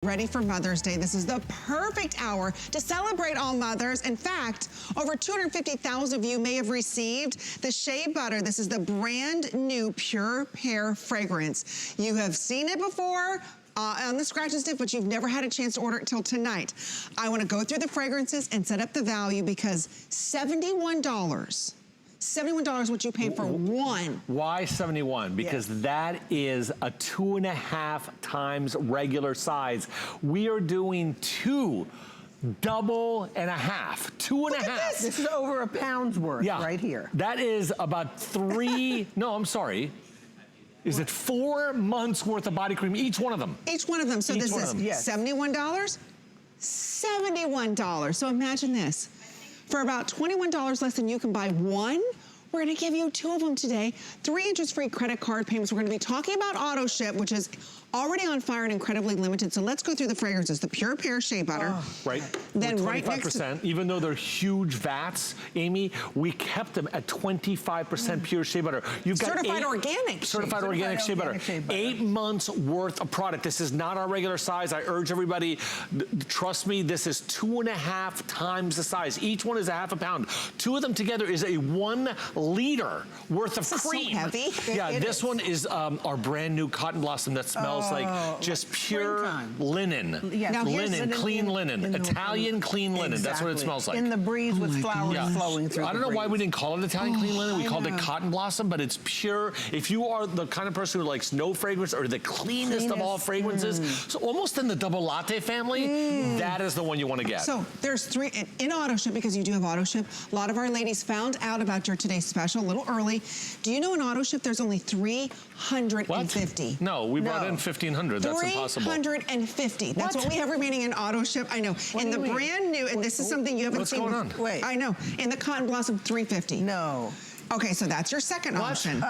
Ready for Mother's Day. This is the perfect hour to celebrate all mothers. In fact, over 250,000 of you may have received the Shea Butter. This is the brand new Pure Hair fragrance. You have seen it before on the scratch and sniff, but you've never had a chance to order it till tonight. I want to go through the fragrances and set up the value because $71. $71 what you pay for one. Why 71? Because that is a 2.5 times regular size. We are doing two double and a half, 2.5. This is over a pound's worth right here. That is about no, I'm sorry. Is it 4 months worth of body cream, each one of them? Each one of them. So this is $71, $71. So imagine this. For about $21 less than you can buy one, we're gonna give you two of them today. 3 interest-free credit card payments. We're gonna be talking about AutoShip, which is already on fire and incredibly limited. So let's go through the fragrances. The Pure Pear Shea Butter. Right. Then We're 25%, right next to, even though they're huge vats, Amy, we kept them at 25% Pure Shea Butter. You've got certified organic. Certified organic shea butter. 8 months worth of product. This is not our regular size. I urge everybody, trust me, this is 2.5 times the size. Each one is a half a pound. Two of them together is a 1 liter worth of cream. So heavy. Yeah, this one is our brand new Cotton Blossom that smells like just pure linen. Yes. Now linen, clean linen, Italian clean linen. That's what it smells like. In the breeze with flowers flowing through. I don't know why we didn't call it Italian clean linen. We called it Cotton Blossom, but it's pure. If you are the kind of person who likes no fragrance or the cleanest of all fragrances, so almost in the double latte family, that is the one you want to get. So there's 3 in AutoShip, because you do have AutoShip. A lot of our ladies found out about your today's special a little early. Do you know in AutoShip there's only 350? What? No, we brought in 1,500. That's impossible. 350. That's what we have remaining in AutoShip. I know. In the brand new, and this is something you haven't seen. What's going on? Wait. I know. In the Cotton Blossom, 350. No. Okay, so that's your second option.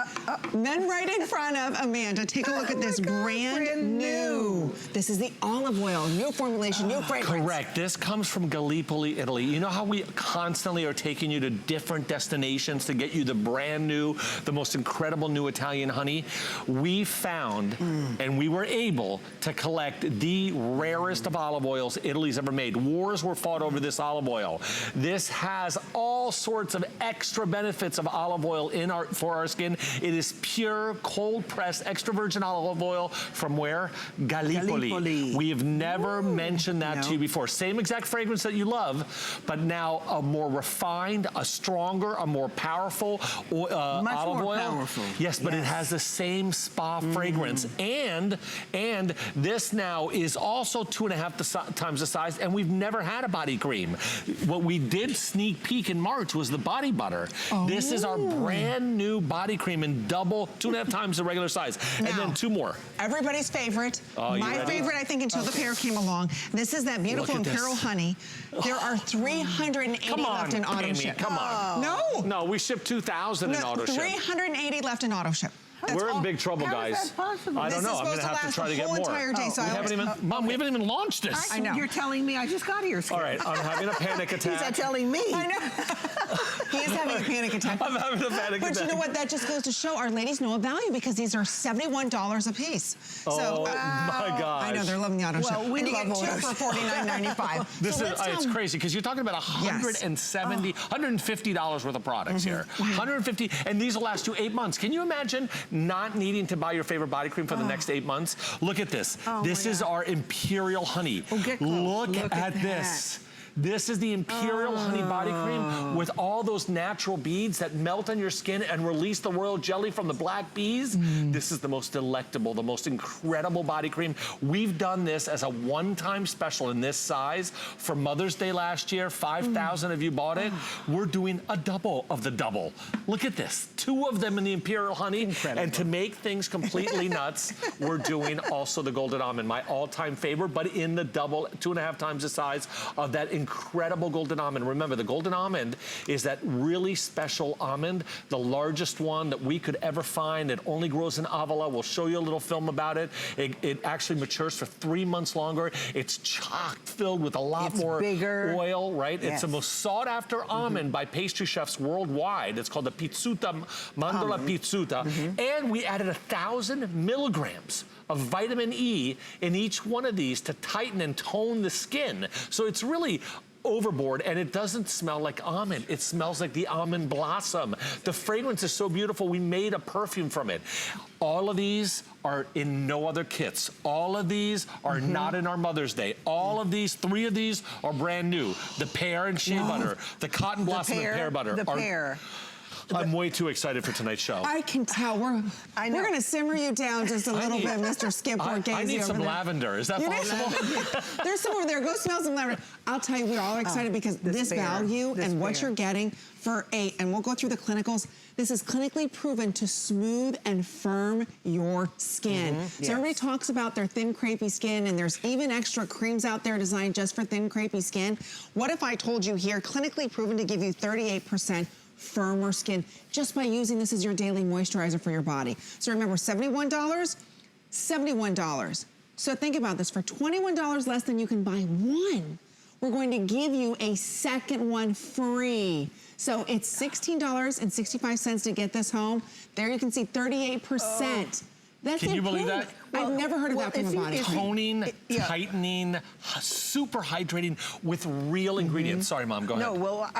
Then right in front of Amanda, take a look at this brand new. This is the olive oil, new formulation, new fragrance. Correct. This comes from Gallipoli, Italy. You know how we constantly are taking you to different destinations to get you the brand new, the most incredible new Italian honey? We found, and we were able to collect the rarest of olive oils Italy's ever made. Wars were fought over this olive oil. This has all sorts of extra benefits of olive oil for our skin. It is pure, cold-pressed, extra virgin olive oil from where? Gallipoli. We have never mentioned that to you before. Same exact fragrance that you love, but now a more refined, a stronger, a more powerful olive oil. Powerful. Yes, but it has the same spa fragrance. And this now is also 2.5 times the size, and we've never had a body cream. What we did sneak peek in March was the body butter. This is our brand new body cream in double, 2.5 times the regular size. And then 2 more. Everybody's favorite. My favorite, I think, until the pear came along. This is that beautiful Imperial honey. There are 380 left in AutoShip. Come on. No. No, we shipped 2,000 in AutoShip. 380 left in AutoShip. We're in big trouble, guys. How is that possible? I don't know. I'm going to have to try to get more. Day, so Mom, we haven't even launched this. I know. You're telling me I just got here. All right, I'm having a panic attack. He's telling me. I know. He is having a panic attack. I'm having a panic attack. But you know what? That just goes to show our ladies know a value because these are $71 a piece. So, my gosh. I know, they're loving the AutoShip. Well, we love two for $49.95. This is, it's crazy because you're talking about $150 worth of products here. 150, and these will last you 8 months. Can you imagine not needing to buy your favorite body cream for the next 8 months? Look at this. This is our Imperial honey. Look at this. This is the Imperial Honey Body Cream with all those natural beads that melt on your skin and release the royal jelly from the black bees. This is the most delectable, the most incredible body cream. We've done this as a one-time special in this size for Mother's Day last year. 5,000 of you bought it. We're doing a double of the double. Look at this. 2 of them in the Imperial Honey. Incredible. And to make things completely nuts, we're doing also the Golden Almond, my all-time favorite, but in the double, 2.5 times the size of that incredible Golden Almond. Remember, the Golden Almond is that really special almond, the largest one that we could ever find. It only grows in Avila. We'll show you a little film about it. It actually matures for 3 months longer. It's chock filled with a lot more oil, right? It's the most sought after almond by pastry chefs worldwide. It's called the Pizzuta, Mandorla Pizzuta. And we added 1,000 milligrams of vitamin E in each one of these to tighten and tone the skin. So it's really overboard, and it doesn't smell like almond. It smells like the almond blossom. The fragrance is so beautiful, we made a perfume from it. All of these are in no other kits. All of these are not in our Mother's Day. All of these, 3 of these are brand new. The pear and shea butter, the cotton blossom and pear butter. The pear. I'm way too excited for tonight's show. I can tell. We're going to simmer you down just a little bit, Mr. Skip Borghese. I need some lavender. Is that possible? There's some over there. Go smell some lavender. I'll tell you, we're all excited because this value and what you're getting for 8, and we'll go through the clinicals. This is clinically proven to smooth and firm your skin. So everybody talks about their thin, crepey skin, and there's even extra creams out there designed just for thin, crepey skin. What if I told you here, clinically proven to give you 38% firmer skin just by using this as your daily moisturizer for your body. So remember, $71, $71. So think about this, for $21 less than you can buy one, we're going to give you a second one free. So it's $16.65 to get this home. There you can see 38%. That's Can you believe that? I've never heard of that from a body cream. Toning, tightening, super hydrating with real ingredients. Sorry, Mom, go ahead. No, well,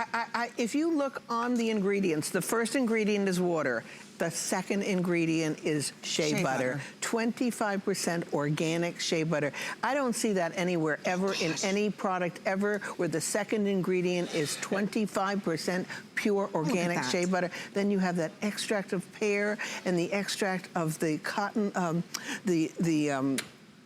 if you look on the ingredients, the first ingredient is water. The second ingredient is shea butter. 25% organic shea butter. I don't see that anywhere ever in any product ever where the second ingredient is 25% pure organic shea butter. Then you have that extract of pear and the extract of the cotton,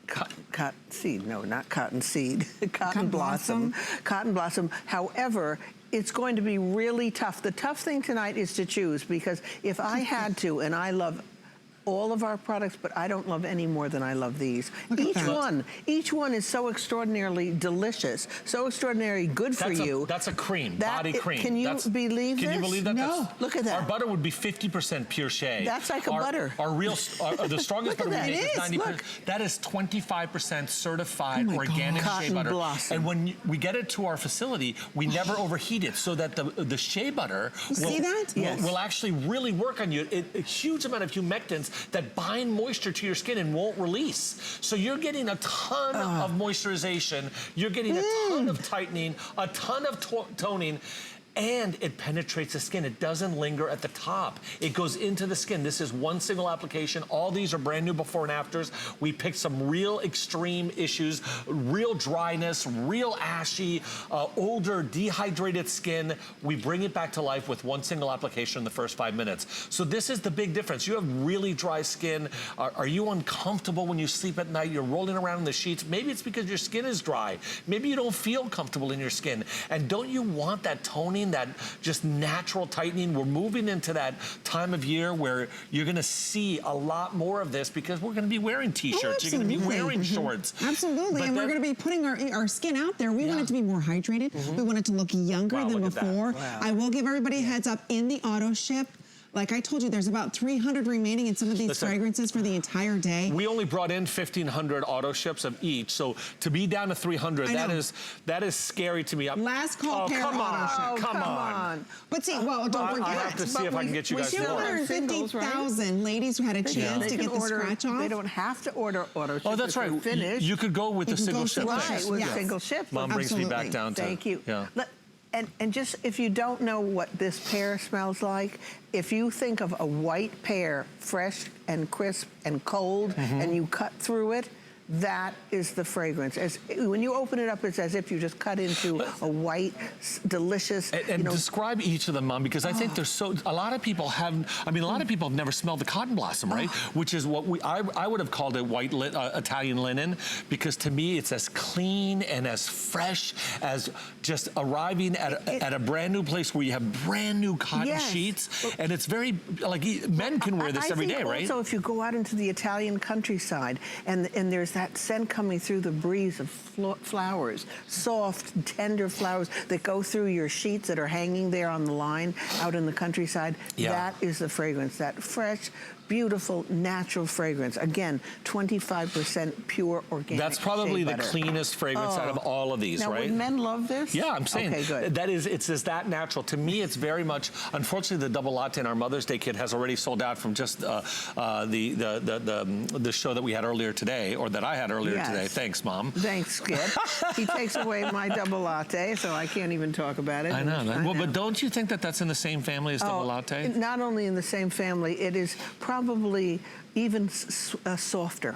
cotton seed. No, not cotton seed. Cotton blossom. Cotton blossom. However, it's going to be really tough. The tough thing tonight is to choose, because if I had to, and I love all of our products, but I don't love any more than I love these. Each one is so extraordinarily delicious, so extraordinarily good for you. That's a cream, body cream. Can you believe this? Can you believe that? No. Look at that. Our butter would be 50% pure shea. That's like a butter. Our real, the strongest butter we make is 90%. That is 25% certified organic shea butter. Blossom. And when we get it to our facility, we never overheat it, so that the shea butter will actually really work on you. A huge amount of humectants that bind moisture to your skin and won't release. So you're getting a ton of moisturization, you're getting a ton of tightening, a ton of toning, and it penetrates the skin. It doesn't linger at the top. It goes into the skin. This is one single application. All these are brand new before and afters. We picked some real extreme issues, real dryness, real ashy, older, dehydrated skin. We bring it back to life with one single application in the first 5 minutes. So this is the big difference. You have really dry skin. Are you uncomfortable when you sleep at night? You're rolling around in the sheets. Maybe it's because your skin is dry. Maybe you don't feel comfortable in your skin. And don't you want that toning, that just natural tightening? We're moving into that time of year where you're gonna see a lot more of this, because we're gonna be wearing t-shirts, you're gonna be wearing shorts. Absolutely, and we're gonna be putting our skin out there. We want it to be more hydrated. We want it to look younger than before. I will give everybody a heads up, in the AutoShip, like I told you, there's about 300 remaining in some of these fragrances for the entire day. We only brought in 1,500 AutoShips of each, so to be down to 300, that is scary to me. Last call, come on, come on. But see, well, don't forget. I have to see if I can get you guys more. 250,000 ladies who had a chance to get the scratch off. They don't have to order AutoShip. Oh, that's right. You could go with the single ship. Right, with a single ship. Mom brings me back down to. Thank you. Yeah. And just, if you don't know what this pear smells like, if you think of a white pear, fresh and crisp and cold, and you cut through it, that is the fragrance. When you open it up, it's as if you just cut into a white, delicious. And describe each of them, Mom, because I think there's a lot of people have, a lot of people have never smelled the cotton blossom, right? Which is what I would have called it white Italian linen, because to me it's as clean and as fresh as just arriving at a brand new place where you have brand new cotton sheets, and it's very, like, men can wear this every day, right? Also, if you go out into the Italian countryside and there's that scent coming through the breeze of flowers, soft, tender flowers that go through your sheets that are hanging there on the line out in the countryside, that is the fragrance, that fresh, beautiful, natural fragrance. Again, 25% pure organic. That's probably shea the butter. cleanest fragrance out of all of these, now, right? Would men love this? Yeah, I'm saying okay, good. it's just that natural. To me, it's very much. Unfortunately, the double latte in our Mother's Day kit has already sold out from just the show that we had earlier today, or that I had earlier today. Thanks, Mom. Thanks, Skip. He takes away my double latte, so I can't even talk about it. I know. Well, but don't you think that that's in the same family as double latte? Not only in the same family, it is probably even softer.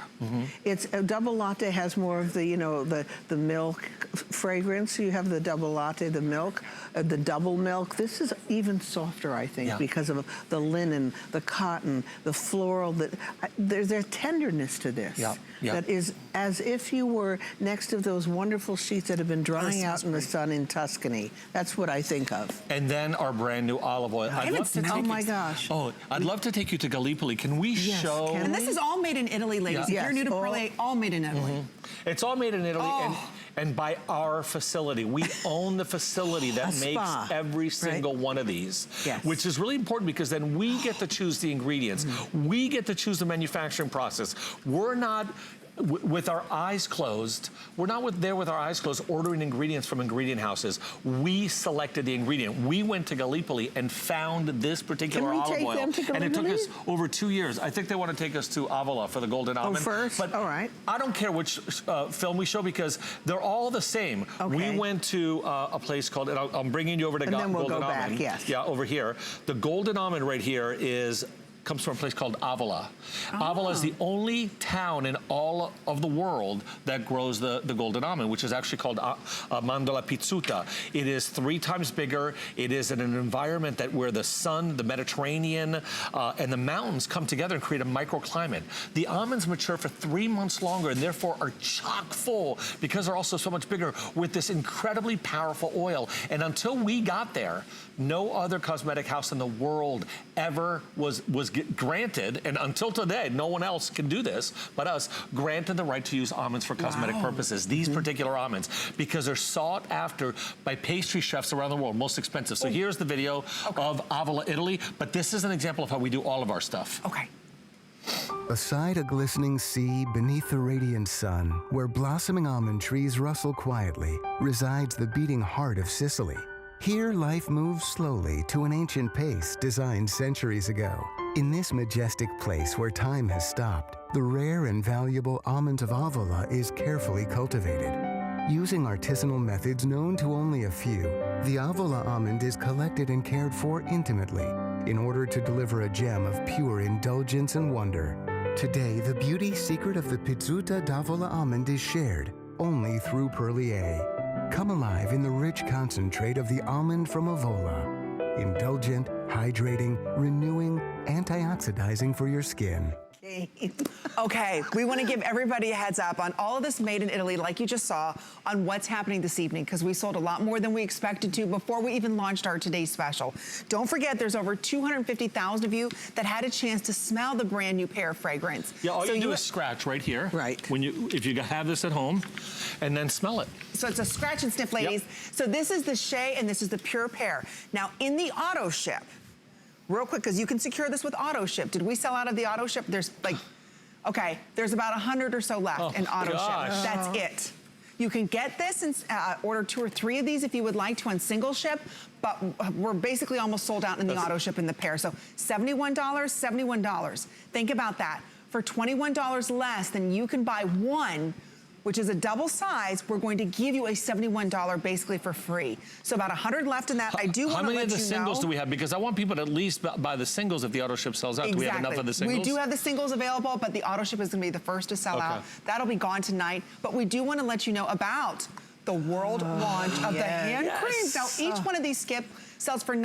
It's a double latte has more of the, you know, the milk fragrance. You have the double latte, the milk, the double milk. This is even softer, I think, because of the linen, the cotton, the floral. There's a tenderness to this that is as if you were next to those wonderful sheets that have been drying out in the sun in Tuscany. That's what I think of. And then our brand new olive oil. Oh my gosh. Oh, I'd love to take you to Gallipoli. Can we show? And this is all made in Italy, ladies. If you're new to Perlier, all made in Italy. It's all made in Italy and by our facility. We own the facility that makes every single one of these, which is really important because then we get to choose the ingredients. We get to choose the manufacturing process. We're not with our eyes closed, we're not there with our eyes closed ordering ingredients from ingredient houses. We selected the ingredient. We went to Gallipoli and found this particular olive oil. And it took us over 2 years. I think they want to take us to Avola for the golden almond. First? But all right. I don't care which film we show because they're all the same. We went to a place called, and I'm bringing you over to golden almond. Back, yeah, over here. The golden almond right here comes from a place called Avola. Avola is the only town in all of the world that grows the golden almond, which is actually called Mandola Pizzuta. It is 3 times bigger. It is in an environment where the sun, the Mediterranean, and the mountains come together and create a microclimate. The almonds mature for 3 months longer and therefore are chock full because they're also so much bigger with this incredibly powerful oil. And until we got there, no other cosmetic house in the world ever was granted, and until today, no one else can do this but us, granted the right to use almonds for cosmetic purposes. These particular almonds, because they're sought after by pastry chefs around the world, most expensive. So here's the video of Avola, Italy, but this is an example of how we do all of our stuff. Beside a glistening sea beneath the radiant sun, where blossoming almond trees rustle quietly, resides the beating heart of Sicily. Here, life moves slowly to an ancient pace designed centuries ago. In this majestic place where time has stopped, the rare and valuable almond of Avola is carefully cultivated. Using artisanal methods known to only a few, the Avola almond is collected and cared for intimately in order to deliver a gem of pure indulgence and wonder. Today, the beauty secret of the Pizzuta d'Avola almond is shared only through Perlier. Come alive in the rich concentrate of the almond from Avola. Indulgent, hydrating, renewing, antioxidizing for your skin. Okay, we want to give everybody a heads up on all of this made in Italy, like you just saw, on what's happening this evening, because we sold a lot more than we expected to before we even launched our today's special. Don't forget, there's over 250,000 of you that had a chance to smell the brand new pear fragrance. Yeah, all you do is scratch right here. If you have this at home, and then smell it. So it's a scratch and sniff, ladies. So this is the shea and this is the pure pear. Now, in the AutoShip, real quick, because you can secure this with AutoShip. Did we sell out of the AutoShip? There's there's about 100 or so left in AutoShip. That's it. You can get this and order 2 or 3 of these if you would like to on single ship, but we're basically almost sold out in the AutoShip in the pair. So $71, $71. Think about that. For $21 less than you can buy one, which is a double size, we're going to give you a $71 basically for free. So about 100 left in that. I do want to let you know. How many of the singles do we have? Because I want people to at least buy the singles if the AutoShip sells out. Do we have enough of the singles? We do have the singles available, but the AutoShip is going to be the first to sell out. That'll be gone tonight. But we do want to let you know about the world launch of the hand creams. Now, each one of these, Skip, sells for